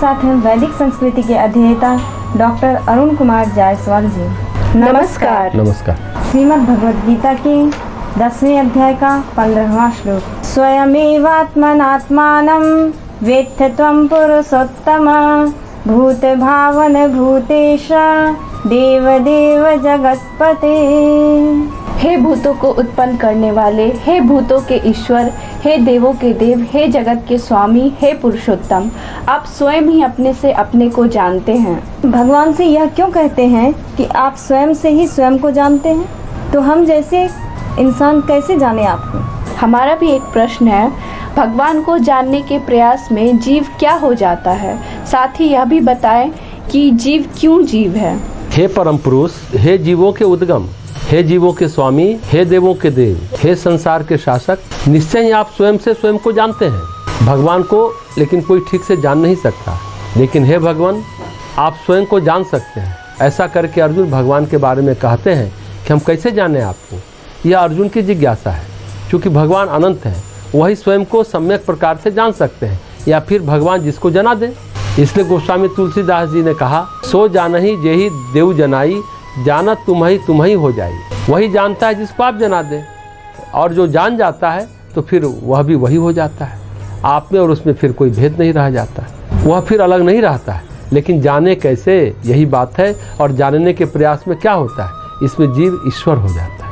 साथ हैं वैदिक संस्कृति के अध्येता डॉक्टर अरुण कुमार जायसवाल जी। नमस्कार। नमस्कार। श्रीमद् भगवद गीता के 10वें अध्याय का 15वां श्लोक। स्वयमेवात्मनात्मानं वेत्थ त्वं पुरुषोत्तम भूत भावन भूतेश देवदेव जगत्पते। हे भूतों को उत्पन्न करने वाले, हे भूतों के ईश्वर, हे देवों के देव, हे जगत के स्वामी, हे पुरुषोत्तम, आप स्वयं ही अपने से अपने को जानते हैं। भगवान से यह क्यों कहते हैं कि आप स्वयं से ही स्वयं को जानते हैं? तो हम जैसे इंसान कैसे जाने आपको? हमारा भी एक प्रश्न है, भगवान को जानने के प्रयास में जीव क्या हो जाता है? साथ ही यह भी बताएं कि जीव क्यों जीव है। हे परम पुरुष, हे जीवों के उद्गम, हे जीवों के स्वामी, हे देवों के देव, हे संसार के शासक, निश्चय ही आप स्वयं से स्वयं को जानते हैं। भगवान को लेकिन कोई ठीक से जान नहीं सकता, लेकिन हे भगवान आप स्वयं को जान सकते हैं। ऐसा करके अर्जुन भगवान के बारे में कहते हैं कि हम कैसे जाने आपको। यह अर्जुन की जिज्ञासा है। क्योंकि भगवान अनंत है, वही स्वयं को सम्यक प्रकार से जान सकते हैं, या फिर भगवान जिसको जना दे। इसलिए गोस्वामी तुलसीदास जी ने कहा, सो जानहि जेहि देव जनाई, जाना तुम ही हो जाई। वही जानता है जिसको आप जना दें, और जो जान जाता है तो फिर वह भी वही हो जाता है। आप में और उसमें फिर कोई भेद नहीं रह जाता है, वह फिर अलग नहीं रहता है। लेकिन जाने कैसे, यही बात है। और जानने के प्रयास में क्या होता है, इसमें जीव ईश्वर हो जाता है।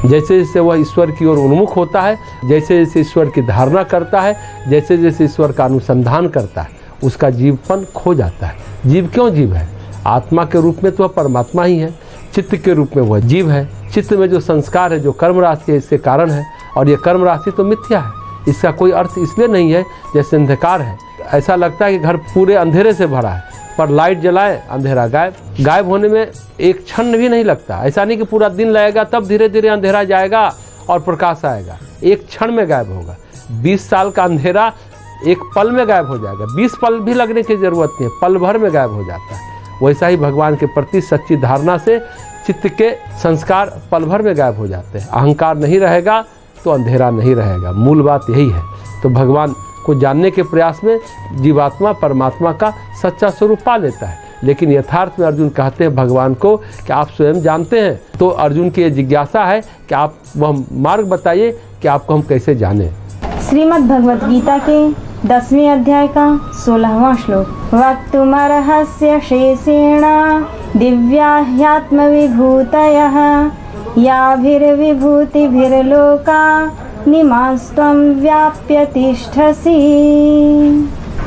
जैसे जैसे वह ईश्वर की ओर उन्मुख होता है, जैसे जैसे ईश्वर की धारणा करता है, जैसे जैसे ईश्वर का अनुसंधान करता है, उसका जीवपन खो जाता है। जीव क्यों जीव है? आत्मा के रूप में तो वह परमात्मा ही है, चित्त के रूप में वह जीव है। चित्त में जो संस्कार है, जो कर्म राशि है, इससे कारण है। और ये कर्म राशि तो मिथ्या है, इसका कोई अर्थ इसलिए नहीं है जैसे अंधकार है। ऐसा लगता है कि घर पूरे अंधेरे से भरा है, पर लाइट जलाए अंधेरा गायब। गायब होने में एक क्षण भी नहीं लगता। ऐसा नहीं कि पूरा दिन लगेगा तब धीरे धीरे अंधेरा जाएगा और प्रकाश आएगा। एक क्षण में गायब होगा। 20 साल का अंधेरा एक पल में गायब हो जाएगा। 20 पल भी लगने की जरूरत नहीं है, पल भर में गायब हो जाता है। वैसा ही भगवान के प्रति सच्ची धारणा से चित्त के संस्कार पल भर में गायब हो जाते हैं। अहंकार नहीं रहेगा तो अंधेरा नहीं रहेगा। मूल बात यही है। तो भगवान को जानने के प्रयास में जीवात्मा परमात्मा का सच्चा स्वरूप पा लेता है। लेकिन यथार्थ में अर्जुन कहते हैं भगवान को कि आप स्वयं जानते हैं। तो अर्जुन की ये जिज्ञासा है कि आप वह मार्ग बताइए कि आपको हम कैसे जानें। श्रीमद् भगवद गीता के 10वें अध्याय का 16वां श्लोक। वक्तुमर्हस्य शेषेण दिव्या ह्यात्मविभूतयः याभिर्विभूतिभिर्लोका निमास्त्वं व्याप्य तिष्ठसि।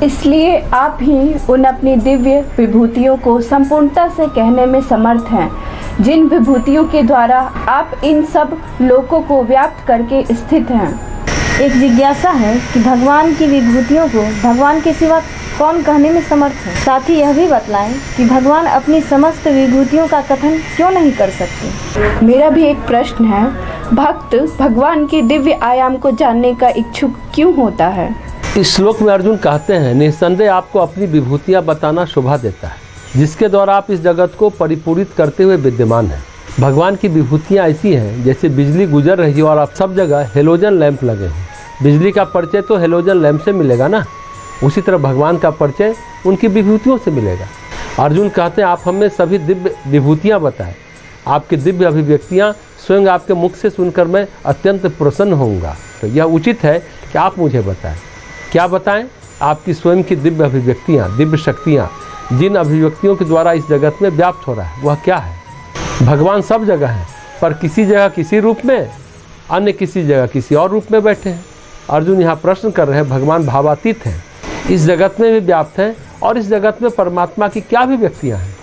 इसलिए आप ही उन अपनी दिव्य विभूतियों को संपूर्णता से कहने में समर्थ हैं, जिन विभूतियों के द्वारा आप इन सब लोकों को व्याप्त करके स्थित हैं। एक जिज्ञासा है कि भगवान की विभूतियों को भगवान के सिवा कौन कहने में समर्थ है। साथ ही यह भी बतलाएं कि भगवान अपनी समस्त विभूतियों का कथन क्यों नहीं कर सकते। मेरा भी एक प्रश्न है, भक्त भगवान के दिव्य आयाम को जानने का इच्छुक क्यों होता है? इस श्लोक में अर्जुन कहते हैं, निस्संदेह आपको अपनी विभूतियाँ बताना शोभा देता है, जिसके द्वारा आप इस जगत को परिपूरित करते हुए विद्यमान हैं। भगवान की विभूतियाँ ऐसी हैं जैसे बिजली गुजर रही है और आप सब जगह हेलोजन लैंप लगे हैं। बिजली का परिचय तो हेलोजन लैंप से मिलेगा ना, उसी तरह भगवान का परिचय उनकी विभूतियों से मिलेगा। अर्जुन कहते हैं आप हमें सभी दिव्य विभूतियाँ बताएं। आपकी दिव्य अभिव्यक्तियाँ स्वयं आपके मुख से सुनकर मैं अत्यंत प्रसन्न होऊंगा। तो यह उचित है कि आप मुझे बताएं। क्या बताएं? आपकी स्वयं की दिव्य अभिव्यक्तियाँ, दिव्य शक्तियाँ, जिन अभिव्यक्तियों के द्वारा इस जगत में व्याप्त हो रहा है, वह क्या है? भगवान सब जगह है, पर किसी जगह किसी रूप में, अन्य किसी जगह किसी और रूप में बैठे हैं। अर्जुन यहाँ प्रश्न कर रहे हैं, भगवान भावातीत हैं, इस जगत में भी व्याप्त हैं, और इस जगत में परमात्मा की क्या अभिव्यक्तियाँ हैं,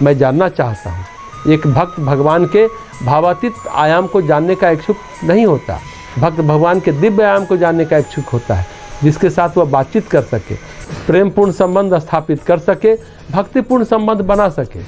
मैं जानना चाहता हूँ। एक भक्त भगवान के भावातीत आयाम को जानने का इच्छुक नहीं होता। भक्त भगवान के दिव्य आयाम को जानने का इच्छुक होता है, जिसके साथ वह बातचीत कर सके, प्रेमपूर्ण संबंध स्थापित कर सके, भक्तिपूर्ण संबंध बना सके।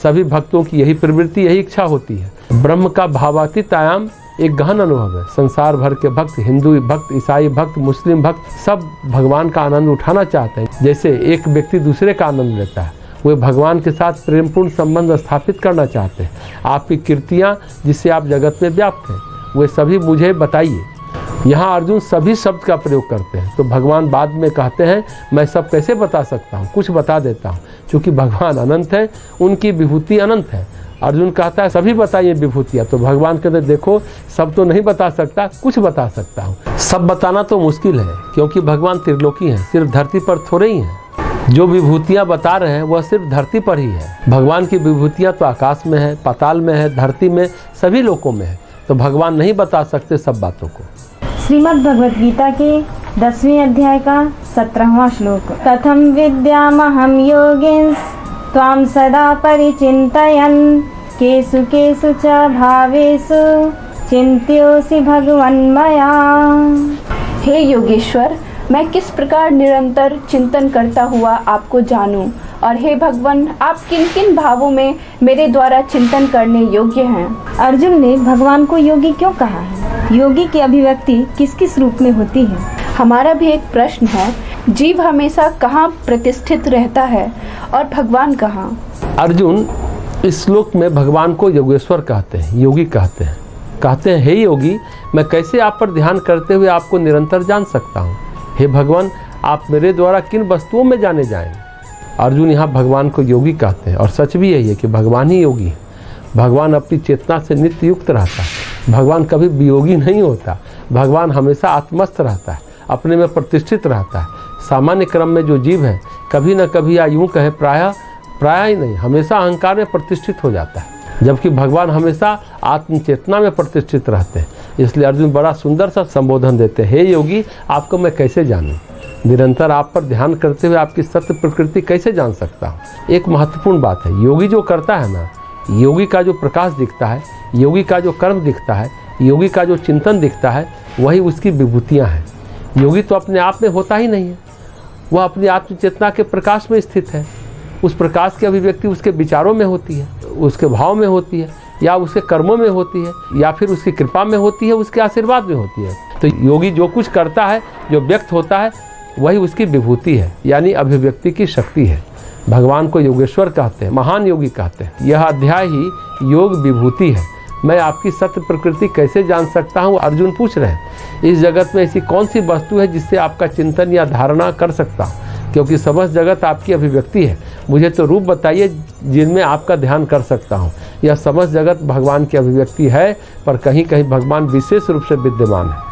सभी भक्तों की यही प्रवृत्ति, यही इच्छा होती है। ब्रह्म का भावातीत आयाम एक गहन अनुभव है। संसार भर के भक्त, हिंदू भक्त, ईसाई भक्त, मुस्लिम भक्त, सब भगवान का आनंद उठाना चाहते हैं। जैसे एक व्यक्ति दूसरे का आनंद लेता है, वे भगवान के साथ प्रेमपूर्ण संबंध स्थापित करना चाहते हैं। आपकी कीर्तियाँ जिससे आप जगत में व्याप्त हैं, वे सभी मुझे बताइए। यहाँ अर्जुन सभी शब्द का प्रयोग करते हैं, तो भगवान बाद में कहते हैं मैं सब कैसे बता सकता हूँ, कुछ बता देता हूँ। क्योंकि भगवान अनंत है, उनकी विभूति अनंत है। अर्जुन कहता है सभी बताइए विभूतियाँ, तो भगवान कहते देखो सब तो नहीं बता सकता, कुछ बता सकता हूँ। सब बताना तो मुश्किल है, क्योंकि भगवान त्रिलोकी हैं, सिर्फ धरती पर थोड़े ही हैं। जो विभूतियाँ बता रहे हैं वह सिर्फ धरती पर ही है। भगवान की विभूतियाँ तो आकाश में है, पाताल में है, धरती में, सभी लोकों में है। तो भगवान नहीं बता सकते सब बातों को। श्रीमद् भगवद गीता के 10वें अध्याय का 17वां श्लोक। कथम विद्यामहं योगिंस त्वां सदा परिचिन्तयन् केषु केषु च भावेषु चिन्त्योऽसि भगवन्मया। हे योगेश्वर, मैं किस प्रकार निरंतर चिंतन करता हुआ आपको जानूं, और हे भगवान, आप किन किन भावों में मेरे द्वारा चिंतन करने योग्य हैं। अर्जुन ने भगवान को योगी क्यों कहा है? योगी की अभिव्यक्ति किस किस रूप में होती है? हमारा भी एक प्रश्न है, जीव हमेशा कहाँ प्रतिष्ठित रहता है और भगवान कहाँ? अर्जुन इस श्लोक में भगवान को योगेश्वर कहते हैं, योगी कहते हैं। कहते हैं हे योगी, मैं कैसे आप पर ध्यान करते हुए आपको निरंतर जान सकता हूँ। हे भगवान, आप मेरे द्वारा किन वस्तुओं में जाने जाएंगे। अर्जुन यहाँ भगवान को योगी कहते हैं, और सच भी यही है कि भगवान ही योगी है। भगवान अपनी चेतना से नित्य युक्त रहता है। भगवान कभी वियोगी नहीं होता। भगवान हमेशा आत्मस्थ रहता है, अपने में प्रतिष्ठित रहता है। सामान्य क्रम में जो जीव है कभी न कभी, या यूँ कहें प्राय ही नहीं, हमेशा अहंकार में प्रतिष्ठित हो जाता है, जबकि भगवान हमेशा आत्मचेतना में प्रतिष्ठित रहते हैं। इसलिए अर्जुन बड़ा सुंदर सा संबोधन देते हैं, हे योगी, आपको मैं कैसे जानूं? निरंतर आप पर ध्यान करते हुए आपकी सत्य प्रकृति कैसे जान सकता हूँ? एक महत्वपूर्ण बात है, योगी जो करता है ना, योगी का जो प्रकाश दिखता है, योगी का जो कर्म दिखता है, योगी का जो चिंतन दिखता है, वही उसकी विभूतियाँ हैं। योगी तो अपने आप में होता ही नहीं है, वह अपनी आत्मचेतना के प्रकाश में स्थित है। उस प्रकाश की अभिव्यक्ति उसके विचारों में होती है, उसके भाव में होती है, या उसके कर्मों में होती है, या फिर उसकी कृपा में होती है, उसके आशीर्वाद में होती है। तो योगी जो कुछ करता है, जो व्यक्त होता है, वही उसकी विभूति है, यानी अभिव्यक्ति की शक्ति है। भगवान को योगेश्वर कहते हैं, महान योगी कहते हैं। यह अध्याय ही योग विभूति है। मैं आपकी सत्य प्रकृति कैसे जान सकता हूँ? अर्जुन पूछ रहे हैं। इस जगत में ऐसी कौन सी वस्तु है जिससे आपका चिंतन या धारणा कर सकता हूँ? क्योंकि समस्त जगत आपकी अभिव्यक्ति है। मुझे तो रूप बताइए जिनमें आपका ध्यान कर सकता हूँ। यह समस्त जगत भगवान की अभिव्यक्ति है, पर कहीं कहीं भगवान विशेष रूप से विद्यमान है।